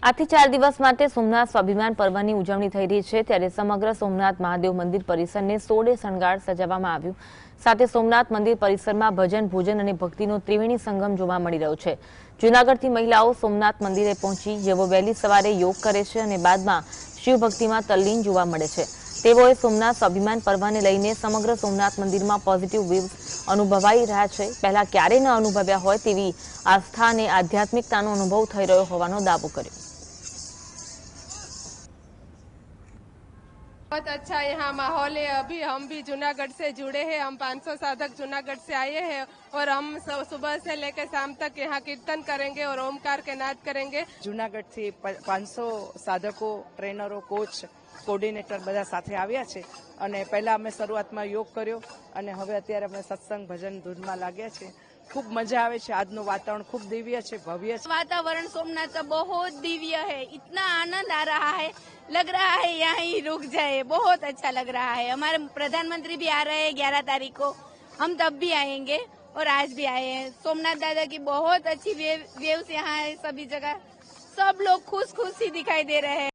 આથી 4 દિવસ માટે સોમનાથ સ્વાભિમાન પર્વની ઉજવણી થઈ રહી છે ત્યારે સમગ્ર સોમનાથ મહાદેવ મંદિર પરિસરને સોળે શણગાર સજાવવામાં આવ્યું સાથે સોમનાથ મંદિર પરિસરમાં ભજન ભોજન અને ભક્તિનો ત્રિવેણી સંગમ જોવા મળી રહ્યો છે। જૂનાગઢથી મહિલાઓ સોમનાથ મંદિરે પહોંચી જેઓ વહેલી સવારે યોગ કરે છે અને બાદમાં શિવ ભક્તિમાં તલ્લીન જોવા મળે છે। તેઓએ સોમનાથ સ્વાભિમાન પર્વને લઈને સમગ્ર સોમનાથ મંદિરમાં પોઝિટિવ વેવ્સ અનુભવાઈ રહ્યા છે। પહેલા ક્યારેય ન અનુભવ્યા હોય તેવી આસ્થા અને આધ્યાત્મિકતાનો અનુભવ થઈ રહ્યો હોવાનો દાવો કર્યો। बहुत अच्छा यहाँ माहौल है। अभी हम भी जूनागढ़ से जुड़े हैं। हम 500 साधक जूनागढ़ से आए हैं और हम सुबह से लेकर शाम तक यहाँ कीर्तन करेंगे और ओमकार के नाद करेंगे। जूनागढ़ થી 500 સાધકો, ટ્રેનરો, કોચ, કોર્ડિનેટર બધા સાથે આવ્યા છે અને પહેલા અમે શરૂઆતમાં યોગ કર્યો અને હવે અત્યારે અમે સત્સંગ ભજન ધૂનમાં લાગ્યા છે। खूब मजा आवे छे। आज नो वातावरण खूब दिव्य है, भव्य है। वातावरण सोमनाथ का बहुत दिव्य है। इतना आनंद आ रहा है, लग रहा है यहाँ ही रुक जाए। बहुत अच्छा लग रहा है। हमारे प्रधानमंत्री भी आ रहे हैं 11 तारीख को, हम तब भी आएंगे और आज भी आए हैं। सोमनाथ दादा की बहुत अच्छी वेव्स यहाँ है। सभी जगह सब लोग खुश खुश ही दिखाई दे रहे हैं।